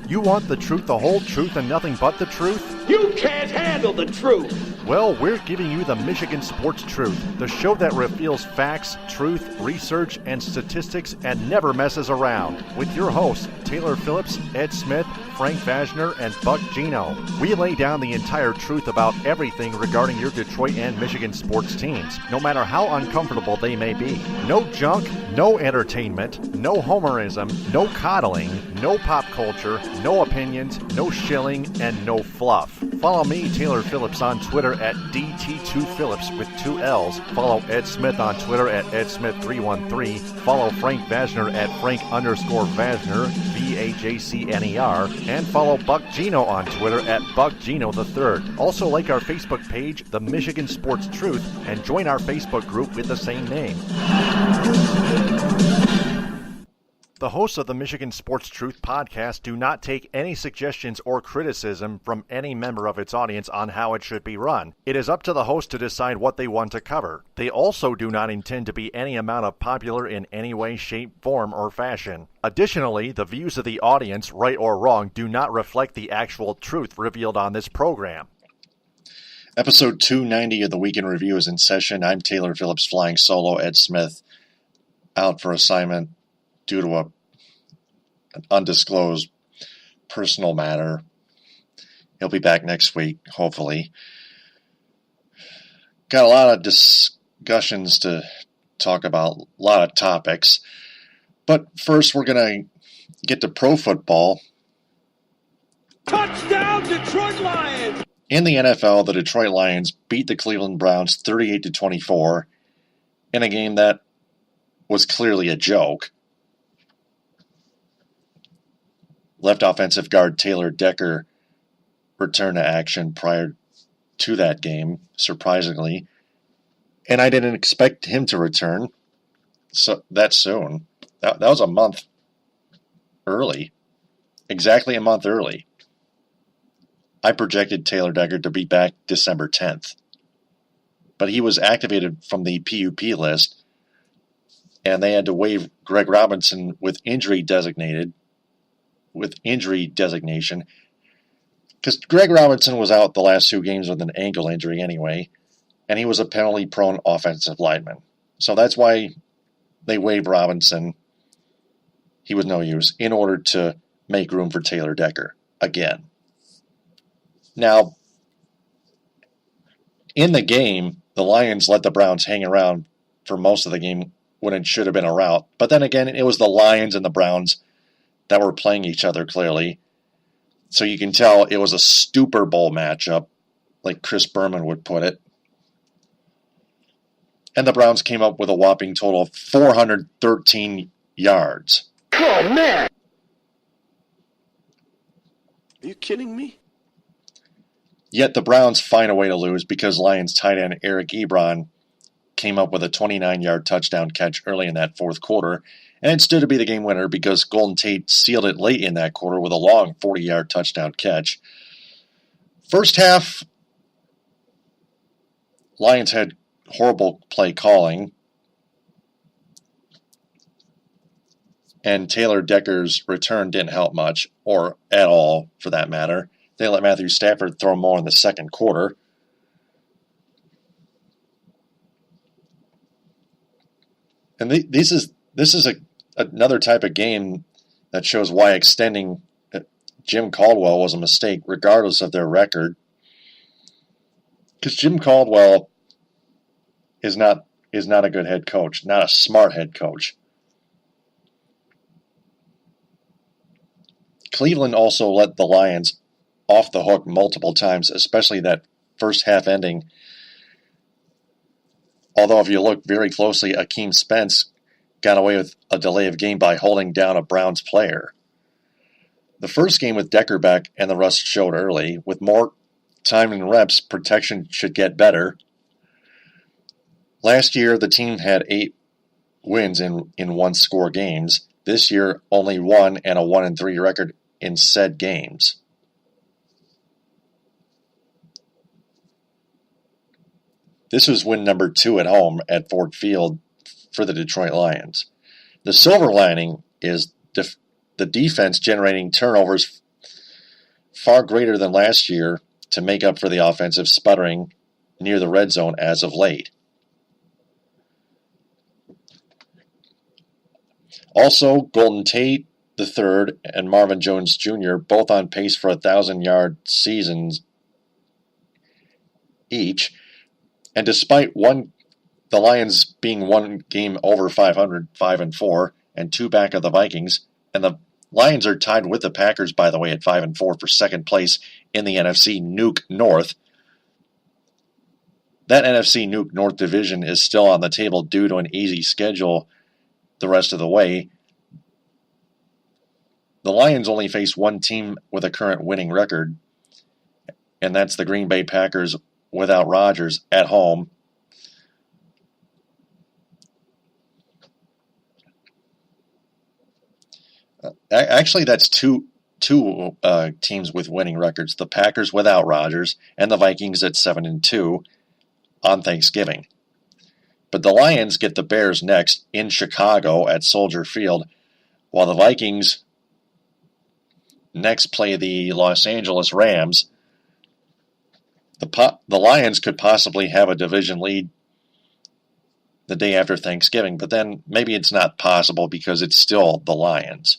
You want the truth, the whole truth, and nothing but the truth? You can't handle the truth! Well, we're giving you the Michigan Sports Truth, the show that reveals facts, truth, research, and statistics and never messes around. With your hosts, Taylor Phillips, Ed Smith, Frank Vashner, and Buck Gino. We lay down the entire truth about everything regarding your Detroit and Michigan sports teams, no matter how uncomfortable they may be. No junk, no entertainment, no homerism, no coddling, no pop culture, no opinions, no shilling, and no fluff. Follow me, Taylor Phillips, on Twitter at DT2Phillips with 2 L's. Follow Ed Smith on Twitter at EdSmith313. Follow Frank Vashner at Frank_Vashner, VAJCNER. And follow Buck Gino on Twitter at BuckGino3rd. Also like our Facebook page, The Michigan Sports Truth, and join our Facebook group with the same name. The hosts of the Michigan Sports Truth podcast do not take any suggestions or criticism from any member of its audience on how it should be run. It is up to the host to decide what they want to cover. They also do not intend to be any amount of popular in any way, shape, form, or fashion. Additionally, the views of the audience, right or wrong, do not reflect the actual truth revealed on this program. Episode 290 of the Week in Review is in session. I'm Taylor Phillips, flying solo. Ed Smith out for assignment due to an undisclosed personal matter. He'll be back next week, hopefully. Got a lot of discussions to talk about, a lot of topics. But first, we're going to get to pro football. Touchdown, Detroit Lions! In the NFL, the Detroit Lions beat the Cleveland Browns 38-24 in a game that was clearly a joke. Left offensive guard Taylor Decker returned to action prior to that game, surprisingly. And I didn't expect him to return that soon. That was a month early. Exactly a month early. I projected Taylor Decker to be back December 10th. But he was activated from the PUP list, and they had to waive Greg Robinson with injury designation, because Greg Robinson was out the last 2 games with an ankle injury anyway, and he was a penalty-prone offensive lineman. So that's why they waived Robinson. He was no use in order to make room for Taylor Decker again. Now, in the game, the Lions let the Browns hang around for most of the game when it should have been a rout. But then again, it was the Lions and the Browns that were playing each other clearly. So you can tell it was a Super Bowl matchup, like Chris Berman would put it. And the Browns came up with a whopping total of 413 yards. Oh, man! Are you kidding me? Yet the Browns find a way to lose because Lions tight end Eric Ebron came up with a 29-yard touchdown catch early in that fourth quarter, and it stood to be the game winner because Golden Tate sealed it late in that quarter with a long 40-yard touchdown catch. First half, Lions had horrible play calling, and Taylor Decker's return didn't help much, or at all for that matter. They let Matthew Stafford throw more in the second quarter. And this is another type of game that shows why extending Jim Caldwell was a mistake, regardless of their record. Because Jim Caldwell is not a good head coach, not a smart head coach. Cleveland also let the Lions off the hook multiple times, especially that first half ending. Although if you look very closely, Akeem Spence got away with a delay of game by holding down a Browns player. The first game with Decker back and the rust showed early. With more time and reps, protection should get better. Last year, the team had 8 wins in one-score games. This year, only 1 and a 1-3 record in said games. This was win number 2 at home at Ford Field for the Detroit Lions. The silver lining is the defense generating turnovers far greater than last year to make up for the offensive sputtering near the red zone as of late. Also, Golden Tate III and Marvin Jones Jr. both on pace for 1,000-yard seasons each. And despite the Lions being one game over 500, 5-4, and two back of the Vikings, and the Lions are tied with the Packers, by the way, at 5-4 for second place in the NFC Nuke North. That NFC Nuke North division is still on the table due to an easy schedule the rest of the way. The Lions only face one team with a current winning record, and that's the Green Bay Packers without Rodgers at home. Actually, that's two teams with winning records: the Packers without Rodgers and the Vikings at 7-2 on Thanksgiving. But the Lions get the Bears next in Chicago at Soldier Field, while the Vikings next play the Los Angeles Rams. The Lions could possibly have a division lead the day after Thanksgiving, but then maybe it's not possible because it's still the Lions.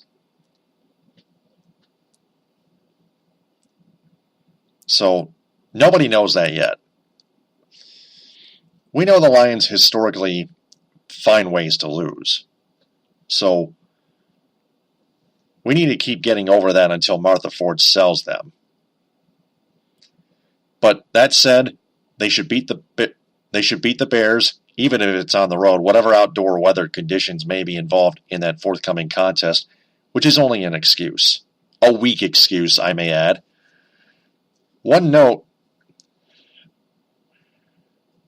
So nobody knows that yet. We know the Lions historically find ways to lose. So we need to keep getting over that until Martha Ford sells them. But that said, they should beat the Bears, even if it's on the road, whatever outdoor weather conditions may be involved in that forthcoming contest, which is only an excuse. A weak excuse, I may add. One note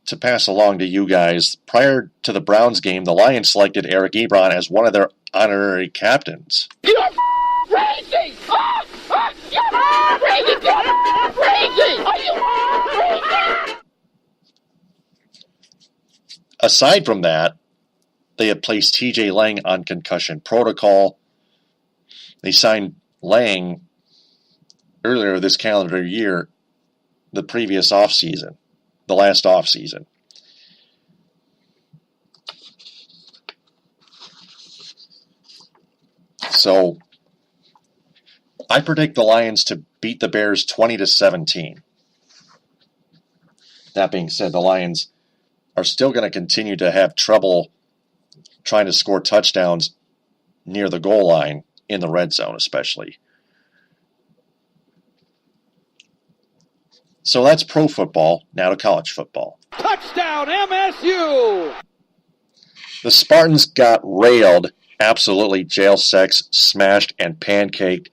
to pass along to you guys. Prior to the Browns game, the Lions selected Eric Ebron as one of their honorary captains. You're crazy! You're crazy! You're crazy! Are you crazy? Aside from that, they had placed TJ Lang on concussion protocol. They signed Lang earlier this calendar year, the previous offseason, the last offseason. So I predict the Lions to beat the Bears 20-17. That being said, the Lions are still going to continue to have trouble trying to score touchdowns near the goal line, in the red zone especially. So that's pro football. Now to college football. Touchdown, MSU! The Spartans got railed, absolutely jail-sexed, smashed, and pancaked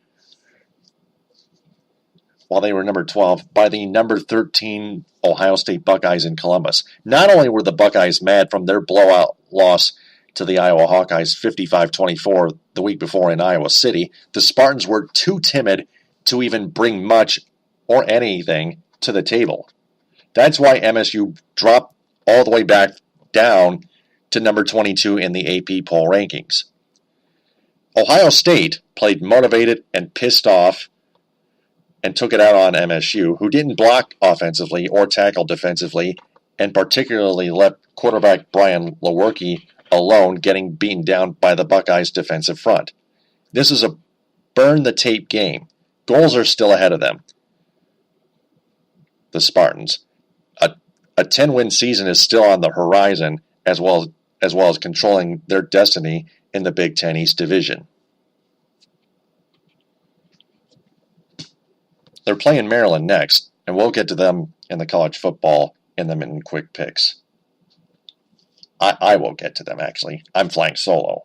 while they were number 12 by the number 13 Ohio State Buckeyes in Columbus. Not only were the Buckeyes mad from their blowout loss to the Iowa Hawkeyes 55-24 the week before in Iowa City, the Spartans were too timid to even bring much or anything to the table. That's why MSU dropped all the way back down to number 22 in the AP poll rankings. Ohio State played motivated and pissed off and took it out on MSU, who didn't block offensively or tackle defensively, and particularly left quarterback Brian Lewerke alone, getting beaten down by the Buckeyes' defensive front. This is a burn-the-tape game. Goals are still ahead of them. The Spartans. A 10-win season is still on the horizon, as well as controlling their destiny in the Big Ten East Division. They're playing Maryland next, and we'll get to them in the college football in the Mitten Quick Picks. I will get to them, actually. I'm flying solo.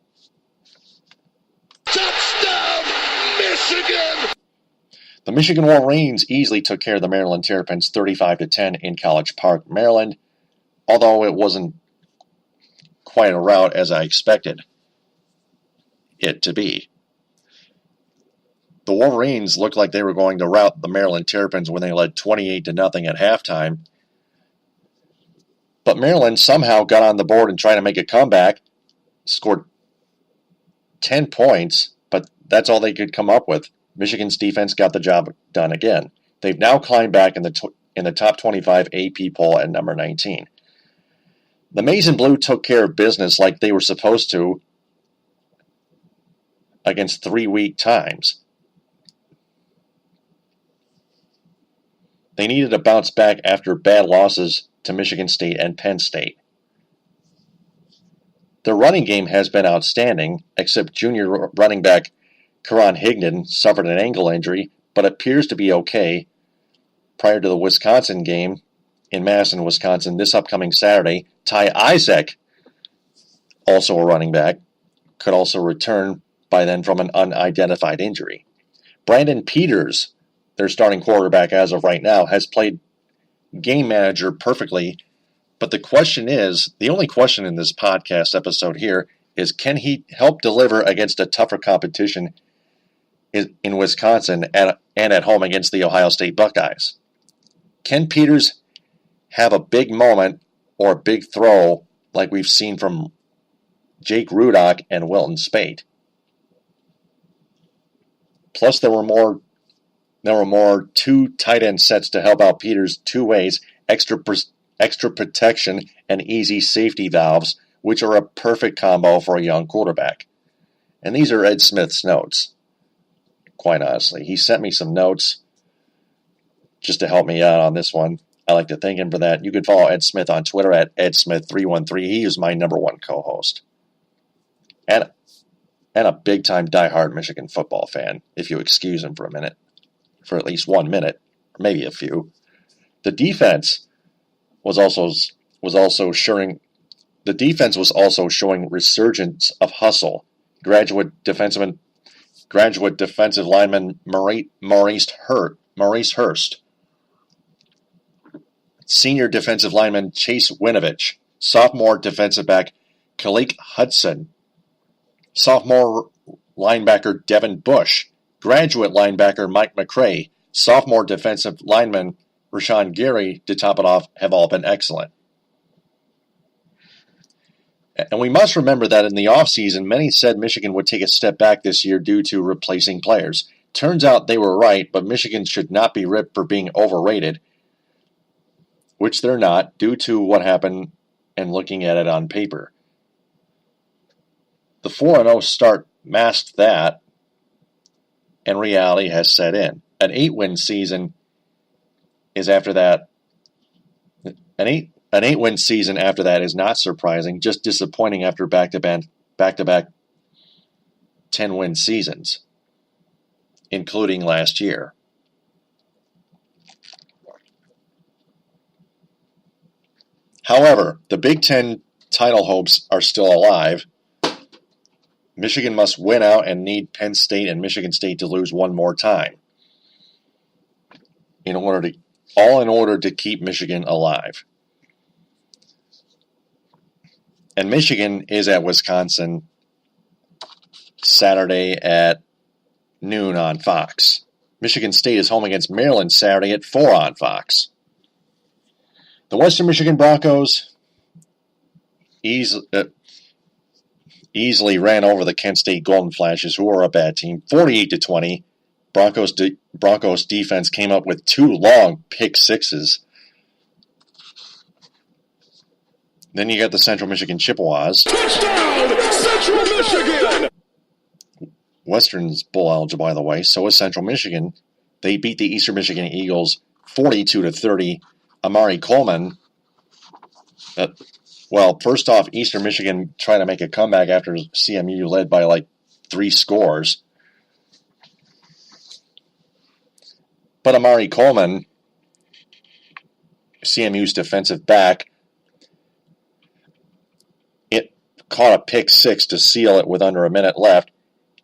Touchdown, Michigan! The Michigan Wolverines easily took care of the Maryland Terrapins 35-10 in College Park, Maryland, although it wasn't quite a rout as I expected it to be. The Wolverines looked like they were going to rout the Maryland Terrapins when they led 28-0 at halftime. But Maryland somehow got on the board and tried to make a comeback, scored 10 points, but that's all they could come up with Michigan's defense got the job done again. They've now climbed back in the top 25 AP poll at number 19. The Maize and Blue took care of business like they were supposed to against 3 weak times. They needed to bounce back after bad losses to Michigan State and Penn State. Their running game has been outstanding, except junior running back Karan Higdon suffered an ankle injury, but appears to be okay. Prior to the Wisconsin game in Madison, Wisconsin, this upcoming Saturday, Ty Isaac, also a running back, could also return by then from an unidentified injury. Brandon Peters, their starting quarterback as of right now, has played game manager perfectly, but the only question in this podcast episode here is, can he help deliver against a tougher competition in Wisconsin and at home against the Ohio State Buckeyes? Can Peters have a big moment or a big throw like we've seen from Jake Rudock and Wilton Speight? Plus, there were more two tight end sets to help out Peters two ways: extra protection and easy safety valves, which are a perfect combo for a young quarterback. And these are Ed Smith's notes. Quite honestly, he sent me some notes just to help me out on this one. I like to thank him for that. You can follow Ed Smith on Twitter at EdSmith313. He is my number one co-host. And a big-time diehard Michigan football fan, if you excuse him for a minute. For at least 1 minute, or maybe a few. The defense was also showing resurgence of hustle. Graduate defensive lineman Maurice Hurst, senior defensive lineman Chase Winovich, sophomore defensive back Khalil Hudson, sophomore linebacker Devin Bush, graduate linebacker Mike McCray, sophomore defensive lineman Rashawn Gary, to top it off, have all been excellent. And we must remember that in the offseason, many said Michigan would take a step back this year due to replacing players. Turns out they were right, but Michigan should not be ripped for being overrated, which they're not, due to what happened and looking at it on paper. The 4-0 start masked that, and reality has set in. An 8-win season is after that. An 8-win season after that is not surprising, just disappointing after back-to-back 10-win seasons, including last year. However, the Big Ten title hopes are still alive. Michigan must win out and need Penn State and Michigan State to lose one more time in order to keep Michigan alive. And Michigan is at Wisconsin Saturday at noon on Fox. Michigan State is home against Maryland Saturday at 4 on Fox. The Western Michigan Broncos easily ran over the Kent State Golden Flashes, who are a bad team, 48-20. Broncos defense came up with 2 long pick sixes. Then you got the Central Michigan Chippewas. Touchdown, Central Michigan! Western's bowl eligible, by the way. So is Central Michigan. They beat the Eastern Michigan Eagles 42-30. Amari Coleman. First off, Eastern Michigan trying to make a comeback after CMU led by like 3 scores. But Amari Coleman, CMU's defensive back, it caught a pick 6 to seal it with under a minute left,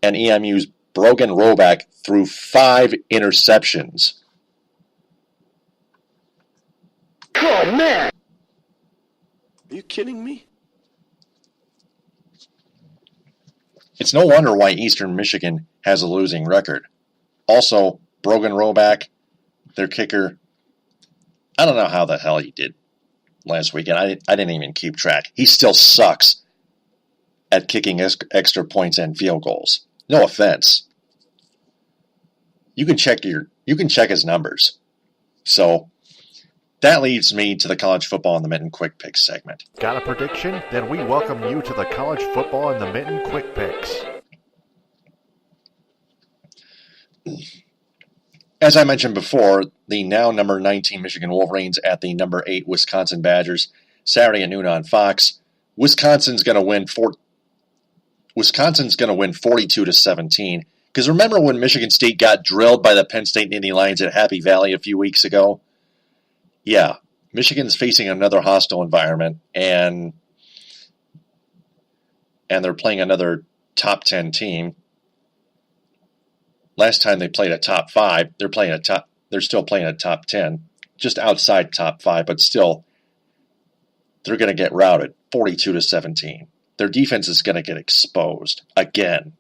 and EMU's Brogan Roback threw 5 interceptions. Oh, man! Are you kidding me? It's no wonder why Eastern Michigan has a losing record. Also, Brogan Roback, their kicker, I don't know how the hell he did last weekend. I didn't even keep track. He still sucks at kicking extra points and field goals. No offense. you can check his numbers. So that leads me to the college football and the Mitten Quick Picks segment. Got a prediction? Then we welcome you to the college football and the Mitten Quick Picks. As I mentioned before, the now number 19 Michigan Wolverines at the number 8 Wisconsin Badgers, Saturday at noon on Fox. Wisconsin's going to win 42-17. Because remember when Michigan State got drilled by the Penn State Nittany Lions at Happy Valley a few weeks ago? Yeah, Michigan's facing another hostile environment, and they're playing another top 10 team. Last time they played a top 5, they're still playing a top 10, just outside top 5, but still they're going to get routed 42-17. Their defense is going to get exposed again.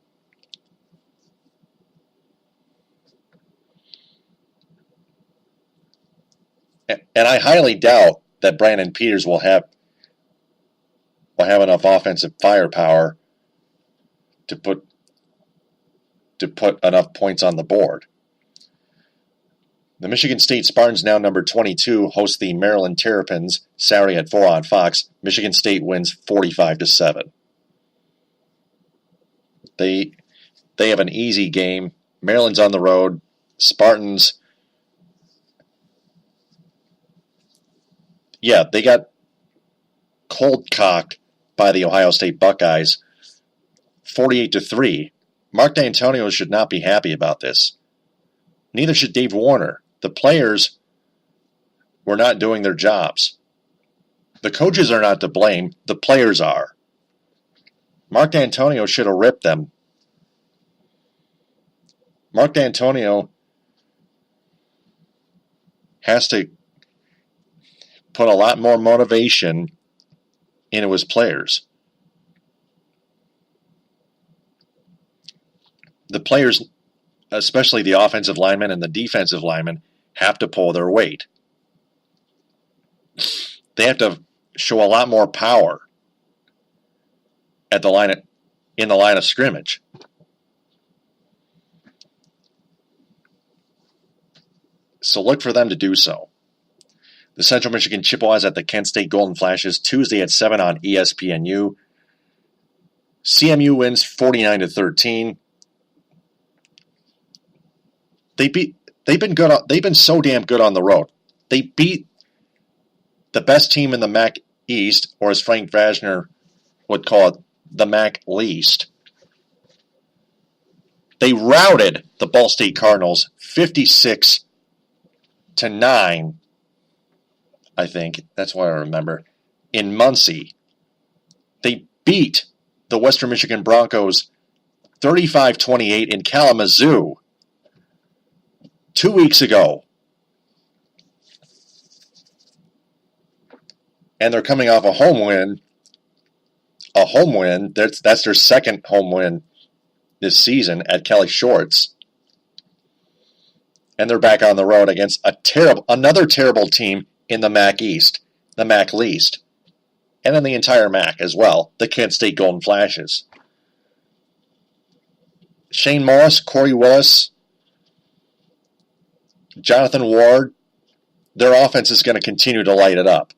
And I highly doubt that Brandon Peters will have enough offensive firepower to put enough points on the board. The Michigan State Spartans, now number 22, host the Maryland Terrapins Saturday at 4 on Fox. Michigan State wins 45-7. They have an easy game. Maryland's on the road. Spartans, yeah, they got cold-cocked by the Ohio State Buckeyes 48-3. Mark D'Antonio should not be happy about this. Neither should Dave Warner. The players were not doing their jobs. The coaches are not to blame. The players are. Mark D'Antonio should have ripped them. Mark D'Antonio has to put a lot more motivation into his players. The players, especially the offensive linemen and the defensive linemen, have to pull their weight. They have to show a lot more power in the line of scrimmage. So look for them to do so. The Central Michigan Chippewas at the Kent State Golden Flashes Tuesday at 7 on ESPNU. CMU wins 49-13. They've been so damn good on the road. They beat the best team in the MAC East, or as Frank Vashner would call it, the MAC Least. They routed the Ball State Cardinals 56-9. I think that's what I remember. In Muncie, they beat the Western Michigan Broncos 35-28 in Kalamazoo 2 weeks ago. And they're coming off a home win. A home win. That's their second home win this season at Kelly Shorts. And they're back on the road against another terrible team in the MAC East, the MAC Least, and in the entire MAC as well, the Kent State Golden Flashes. Shane Morris, Corey Willis, Jonathan Ward, their offense is going to continue to light it up.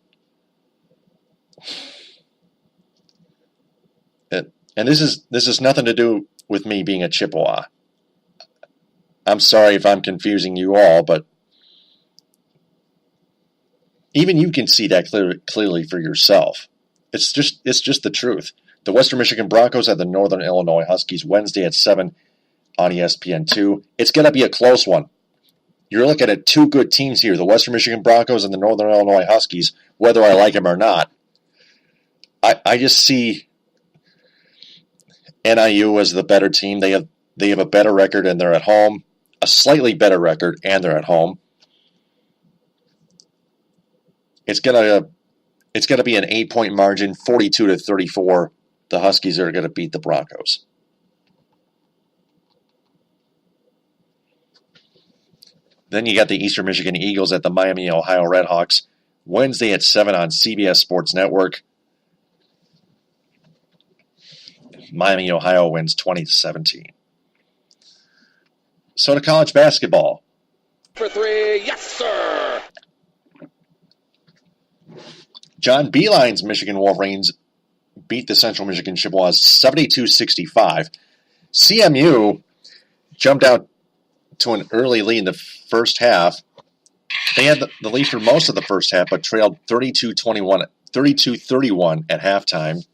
And this is nothing to do with me being a Chippewa. I'm sorry if I'm confusing you all, but even you can see that clearly for yourself. It's just the truth. The Western Michigan Broncos at the Northern Illinois Huskies Wednesday at 7 on ESPN2. It's going to be a close one. You're looking at two good teams here, the Western Michigan Broncos and the Northern Illinois Huskies, whether I like them or not. I just see NIU as the better team. They have a better record and they're at home, a slightly better record and they're at home. It's gonna be an 8-point margin, 42-34. The Huskies are gonna beat the Broncos. Then you got the Eastern Michigan Eagles at the Miami, Ohio Redhawks Wednesday at 7 on CBS Sports Network. Miami, Ohio wins 20-17. So to college basketball. For three, yes, sir. John Beilein's Michigan Wolverines beat the Central Michigan Chippewas 72-65. CMU jumped out to an early lead in the first half. They had the lead for most of the first half, but trailed 32-31 at halftime.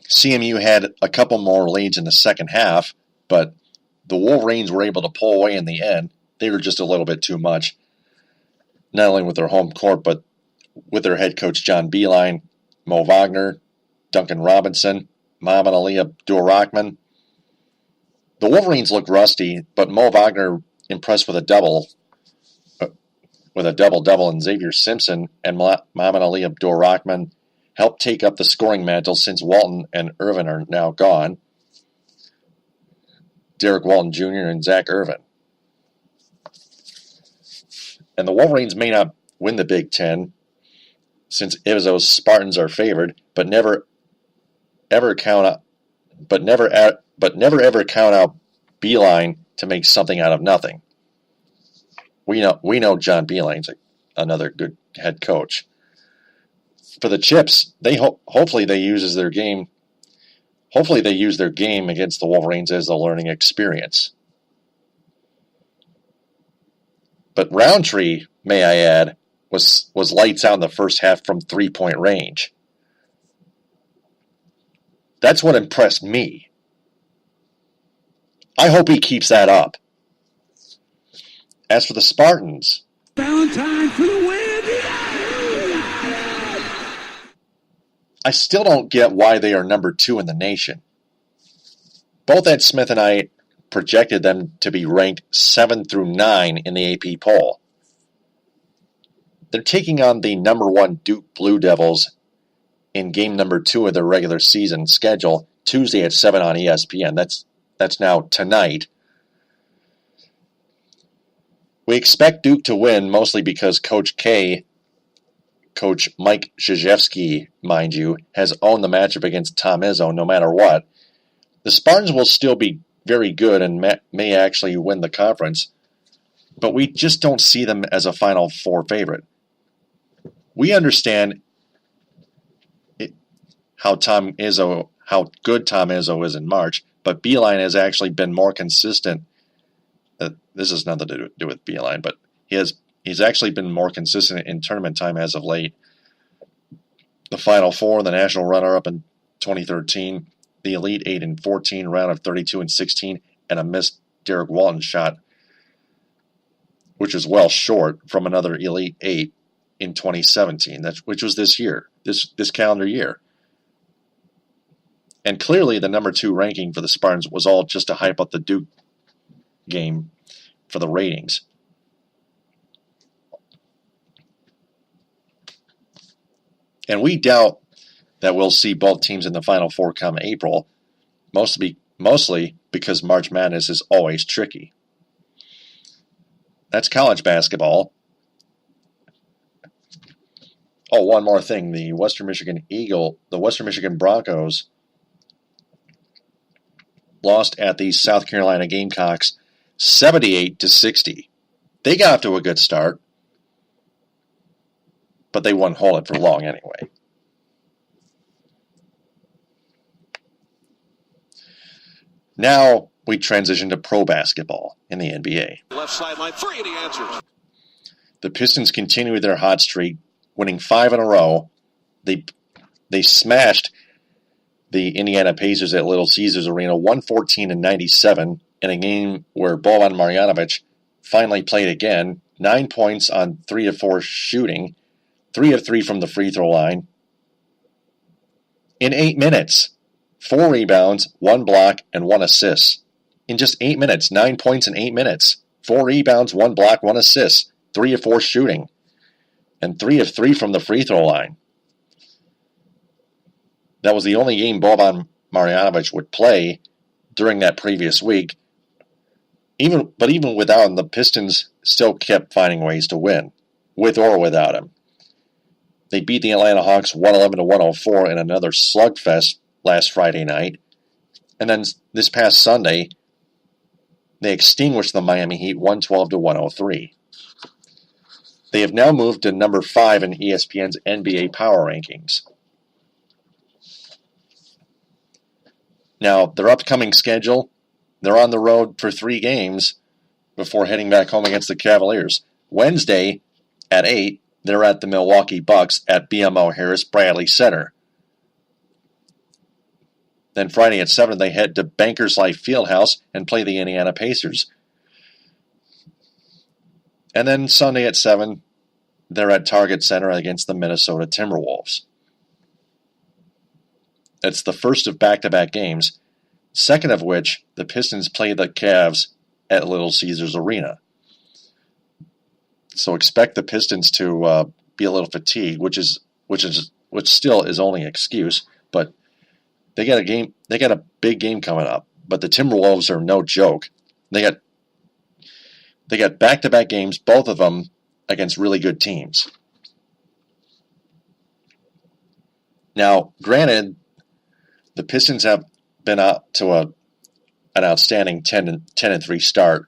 CMU had a couple more leads in the second half, but the Wolverines were able to pull away in the end. They were just a little bit too much, not only with their home court, but with their head coach John Beilein, Mo Wagner, Duncan Robinson, Muhammad Ali Abdur-Rahman. The Wolverines looked rusty, but Mo Wagner impressed with a double-double, and Xavier Simpson and Muhammad Ali Abdur-Rahman helped take up the scoring mantle since Walton and Irvin are now gone. Derek Walton Jr. and Zach Irvin. And the Wolverines may not win the Big Ten, since Izzo's Spartans are favored, but never ever count out Beilein to make something out of nothing. We know John Beilein's another good head coach. For the Chips, hopefully they use their game against the Wolverines as a learning experience. But Roundtree, may I add, was lights out in the first half from 3-point range. That's what impressed me. I hope he keeps that up. As for the Spartans, Valentine for the win. I still don't get why they are number 2 in the nation. Both Ed Smith and I projected them to be ranked 7 through 9 in the AP poll. They're taking on the number 1 Duke Blue Devils in game number 2 of their regular season schedule, Tuesday at 7 on ESPN. That's now tonight. We expect Duke to win, mostly because Coach Mike Krzyzewski, mind you, has owned the matchup against Tom Izzo no matter what. The Spartans will still be very good and may actually win the conference, but we just don't see them as a Final Four favorite. We understand how good Tom Izzo is in March, but Beilein has actually been more consistent. This has nothing to do with Beilein, but he's actually been more consistent in tournament time as of late. The Final Four, the national runner-up in 2013, the Elite 8 in 14, round of 32 and 16, and a missed Derek Walton shot, which is well short from another Elite 8 in 2017, which was this year, this calendar year. And clearly the number 2 ranking for the Spartans was all just to hype up the Duke game for the ratings. And we doubt that we'll see both teams in the Final Four come April, mostly because March Madness is always tricky. That's college basketball. Oh, one more thing. The Western Michigan Broncos lost at the South Carolina Gamecocks 78-60. They got off to a good start, but they wouldn't hold it for long anyway. Now we transition to pro basketball in the NBA. Left sideline, 3 and he answers. The Pistons continue their hot streak, winning 5 in a row. They smashed the Indiana Pacers at Little Caesars Arena 114-97 in a game where Boban Marjanovic finally played again. 9 points on 3 of 4 shooting, 3 of 3 from the free throw line. In 8 minutes, 4 rebounds, 1 block, and 1 assist. In just 8 minutes, 9 points in 8 minutes, 4 rebounds, 1 block, 1 assist, 3 of 4 shooting, and 3 of 3 from the free throw line. That was the only game Boban Marjanovic would play during that previous week. Even without him, the Pistons still kept finding ways to win, with or without him. They beat the Atlanta Hawks 111-104 in another slugfest last Friday night. And then this past Sunday, they extinguished the Miami Heat 112-103. They have now moved to number 5 in ESPN's NBA Power Rankings. Now, their upcoming schedule, they're on the road for 3 games before heading back home against the Cavaliers. Wednesday at 8, they're at the Milwaukee Bucks at BMO Harris Bradley Center. Then Friday at 7, they head to Bankers Life Fieldhouse and play the Indiana Pacers. And then Sunday at 7, they're at Target Center against the Minnesota Timberwolves. It's the first of back-to-back games, second of which the Pistons play the Cavs at Little Caesars Arena. So expect the Pistons to be a little fatigued, which still is only an excuse, but they got a big game coming up. But the Timberwolves are no joke. They got back-to-back games, both of them against really good teams. Now, granted, the Pistons have been out to an outstanding 10-3 start,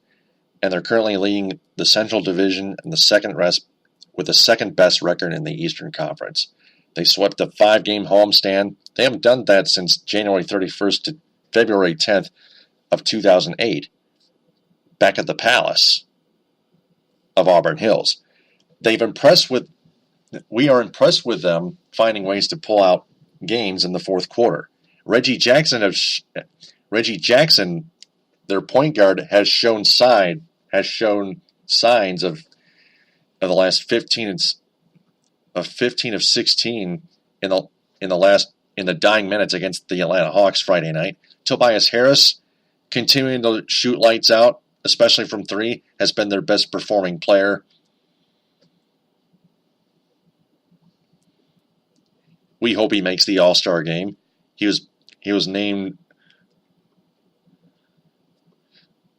and they're currently leading the Central Division and with the second best record in the Eastern Conference. They swept a 5-game homestand. They haven't done that since January 31st to February 10th of 2008, back at the Palace of Auburn Hills. We are impressed with them finding ways to pull out games in the fourth quarter. Reggie Jackson, their point guard, has shown signs of the last 15 of 16 in the dying minutes against the Atlanta Hawks Friday night. Tobias Harris, continuing to shoot lights out, especially from 3, has been their best performing player. We hope he makes the All-Star game. He was named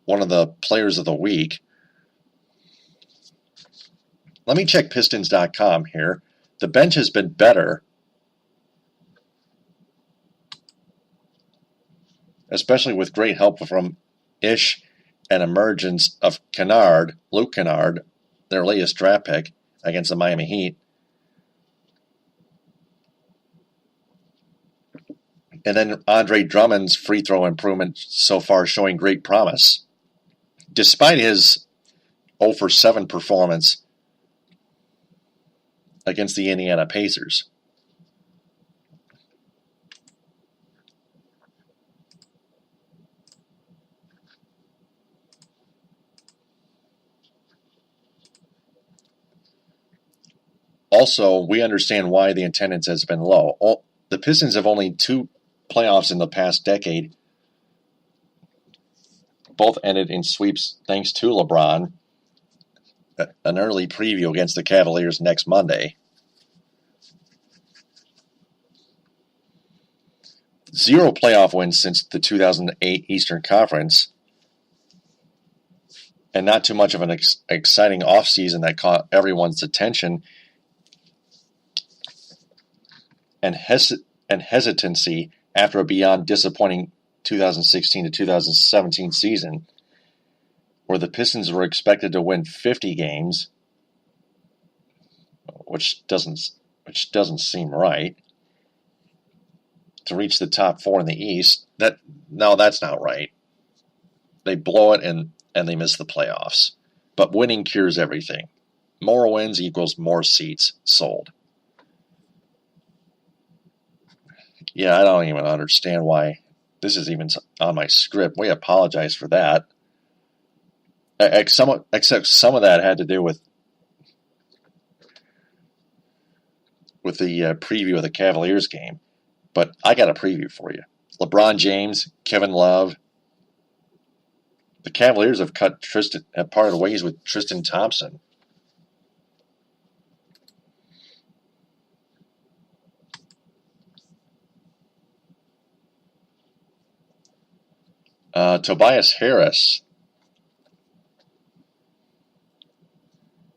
one of the players of the week. Let me check Pistons.com here. The bench has been better, especially with great help from Ish and emergence of Luke Kennard, their latest draft pick, against the Miami Heat. And then Andre Drummond's free throw improvement so far showing great promise. Despite his 0 for 7 performance against the Indiana Pacers. Also, we understand why the attendance has been low. The Pistons have only 2 playoffs in the past decade. Both ended in sweeps thanks to LeBron. An early preview against the Cavaliers next Monday. 0 playoff wins since the 2008 Eastern Conference. And not too much of an exciting offseason that caught everyone's attention. And hesitancy after a beyond disappointing 2016 to 2017 season, where the Pistons were expected to win 50 games, which doesn't seem right, to reach the top 4 in the East. That's not right. They blow it and they miss the playoffs. But winning cures everything. More wins equals more seats sold. Yeah, I don't even understand why this is even on my script. We apologize for that. Except some of that had to do with the preview of the Cavaliers game. But I got a preview for you. LeBron James, Kevin Love. The Cavaliers have parted ways with Tristan Thompson. Tobias Harris,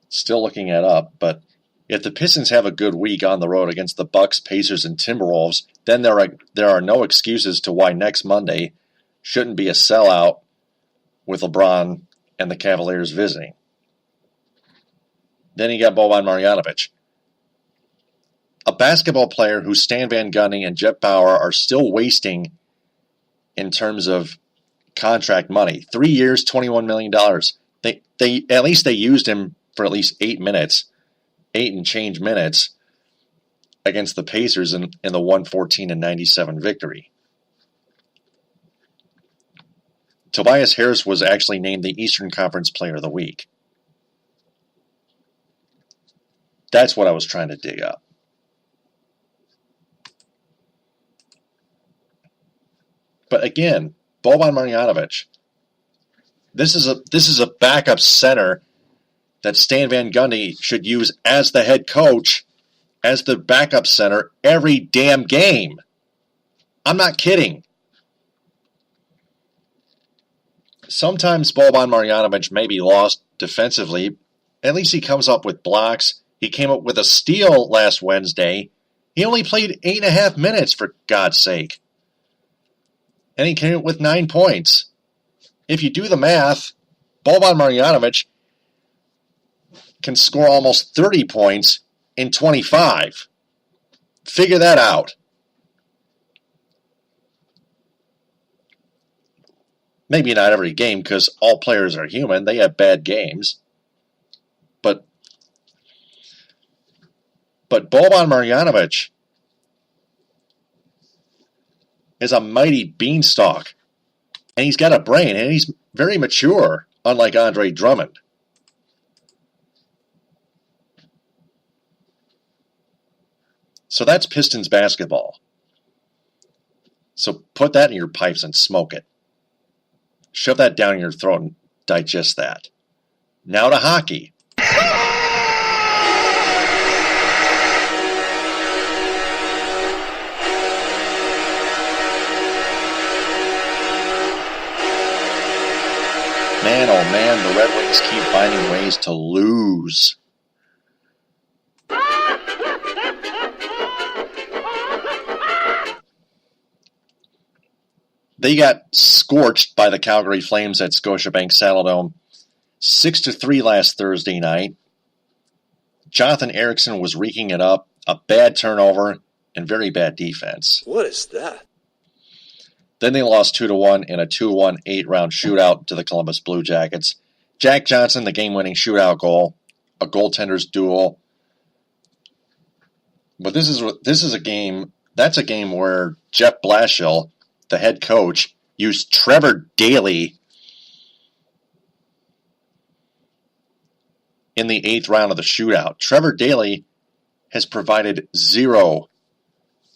still looking it up, but if the Pistons have a good week on the road against the Bucks, Pacers, and Timberwolves, then there are no excuses to why next Monday shouldn't be a sellout with LeBron and the Cavaliers visiting. Then you got Boban Marjanovic, a basketball player who Stan Van Gundy and Jet Bauer are still wasting in terms of contract money. 3 years, $21 million. They at least they used him for at least 8 minutes, 8 and change minutes against the Pacers in the 114-97 victory. Tobias Harris was actually named the Eastern Conference Player of the Week. That's what I was trying to dig up. But again, Boban Marjanovic, this is a backup center that Stan Van Gundy should use as the head coach, as the backup center every damn game. I'm not kidding. Sometimes Boban Marjanovic may be lost defensively. At least he comes up with blocks. He came up with a steal last Wednesday. He only played 8.5 minutes, for God's sake. And he came up with 9 points. If you do the math, Boban Marjanovic can score almost 30 points in 25. Figure that out. Maybe not every game, because all players are human. They have bad games. But Boban Marjanovic is a mighty beanstalk. And he's got a brain, and he's very mature, unlike Andre Drummond. So that's Pistons basketball. So put that in your pipes and smoke it. Shove that down your throat and digest that. Now to hockey. Man, oh man, the Red Wings keep finding ways to lose. They got scorched by the Calgary Flames at Scotiabank Saddledome 6-3 last Thursday night. Jonathan Ericsson was reeking it up, a bad turnover, and very bad defense. What is that? Then they lost 2-1 in a 2-1 8-round shootout to the Columbus Blue Jackets. Jack Johnson, the game-winning shootout goal, a goaltender's duel. But this is a game. That's a game where Jeff Blashill, the head coach, used Trevor Daley in the 8th round of the shootout. Trevor Daley has provided 0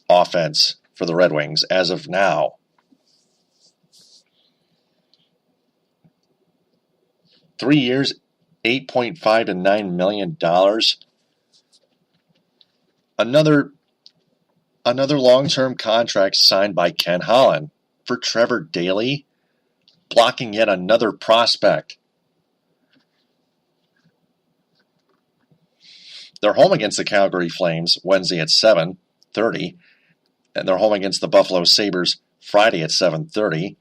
offense for the Red Wings as of now. $3 years, $8.5 to $9 million. Another long-term contract signed by Ken Holland for Trevor Daley, blocking yet another prospect. They're home against the Calgary Flames Wednesday at 7:30, and they're home against the Buffalo Sabres Friday at 7:30.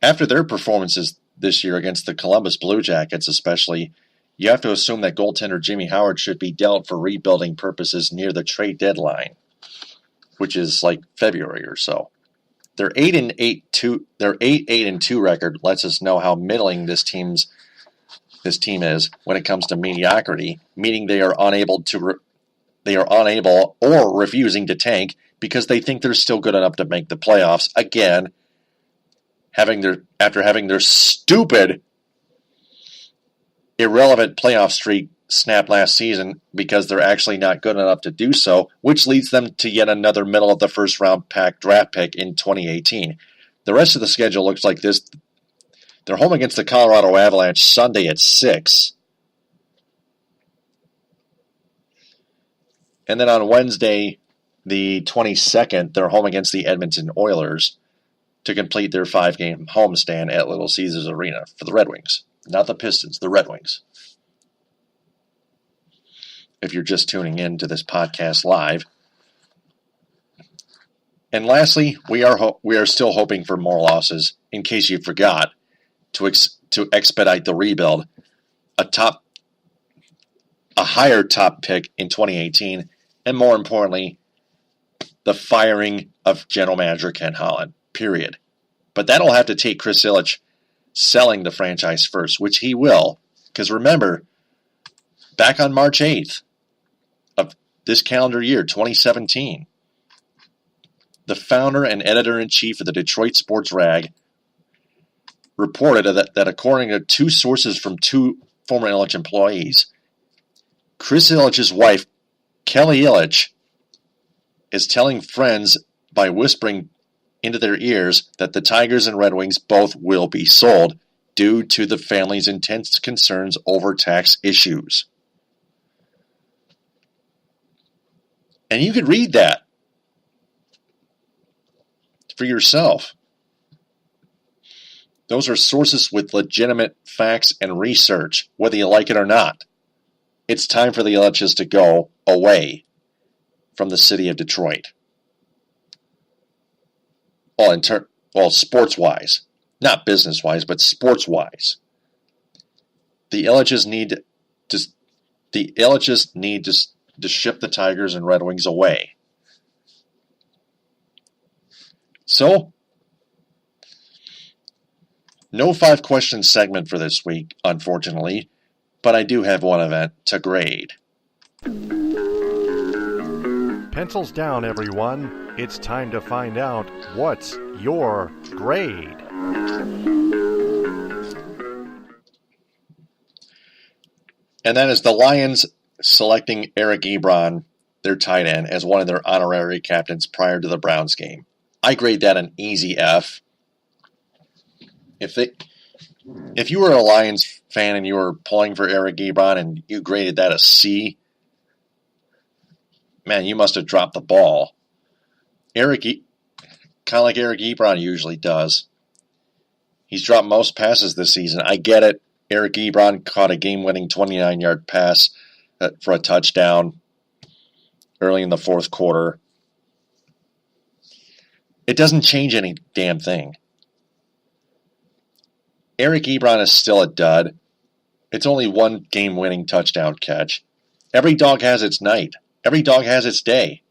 After their performances this year against the Columbus Blue Jackets especially, you have to assume that goaltender Jimmy Howard should be dealt for rebuilding purposes near the trade deadline, which is like February or so. Their 8-8-2 record lets us know how middling this team is when it comes to mediocrity, meaning they are unable or refusing to tank because they think they're still good enough to make the playoffs again. After having their stupid, irrelevant playoff streak snap last season because they're actually not good enough to do so, which leads them to yet another middle of the first round draft pick in 2018. The rest of the schedule looks like this. They're home against the Colorado Avalanche Sunday at 6. And then on Wednesday, the 22nd, they're home against the Edmonton Oilers to complete their 5-game homestand at Little Caesars Arena for the Red Wings. Not the Pistons, the Red Wings. If you're just tuning in to this podcast live. And lastly, we are still hoping for more losses, in case you forgot, to expedite the rebuild. A higher top pick in 2018, and more importantly, the firing of general manager Ken Holland, period. But that'll have to take Chris Ilitch selling the franchise first, which he will, because remember, back on March 8th of this calendar year, 2017, the founder and editor-in-chief of the Detroit Sports Rag reported that according to two sources from two former Ilitch employees, Chris Ilitch's wife, Kelly Ilitch, is telling friends by whispering into their ears that the Tigers and Red Wings both will be sold due to the family's intense concerns over tax issues. And you could read that for yourself. Those are sources with legitimate facts and research, whether you like it or not. It's time for the Ilitches to go away from the city of Detroit. Well, sports-wise. Not business-wise, but sports-wise. The Ilitches need to ship the Tigers and Red Wings away. So, no 5-question segment for this week, unfortunately. But I do have one event to grade. Pencils down, everyone. It's time to find out what's your grade. And that is the Lions selecting Eric Ebron, their tight end, as one of their honorary captains prior to the Browns game. I grade that an easy F. If you were a Lions fan and you were pulling for Eric Ebron and you graded that a C, man, you must have dropped the ball. Kind of like Eric Ebron usually does. He's dropped most passes this season. I get it. Eric Ebron caught a game-winning 29-yard pass for a touchdown early in the fourth quarter. It doesn't change any damn thing. Eric Ebron is still a dud. It's only one game-winning touchdown catch. Every dog has its night. Every dog has its day.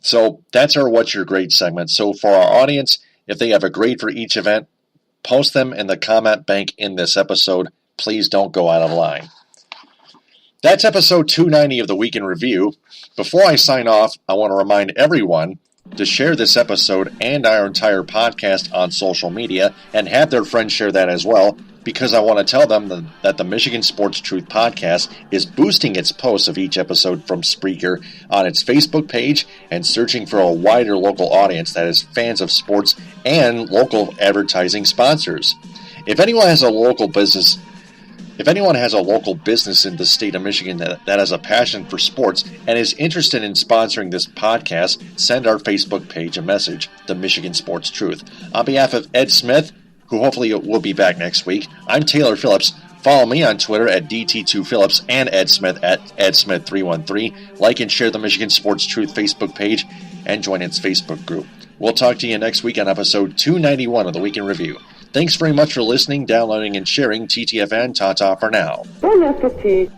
So that's our What's Your Grade segment. So for our audience, if they have a grade for each event, post them in the comment bank in this episode. Please don't go out of line. That's episode 290 of the Week in Review. Before I sign off, I want to remind everyone to share this episode and our entire podcast on social media and have their friends share that as well, because I want to tell them that the Michigan Sports Truth podcast is boosting its posts of each episode from Spreaker on its Facebook page and searching for a wider local audience that is fans of sports and local advertising sponsors. If anyone has a local business in the state of Michigan that has a passion for sports and is interested in sponsoring this podcast, send our Facebook page a message, The Michigan Sports Truth. On behalf of Ed Smith, who hopefully will be back next week, I'm Taylor Phillips. Follow me on Twitter at DT2Phillips and Ed Smith at EdSmith313. Like and share the Michigan Sports Truth Facebook page and join its Facebook group. We'll talk to you next week on episode 291 of the Week in Review. Thanks very much for listening, downloading, and sharing TTFN. Ta-ta for now. Bon appétit.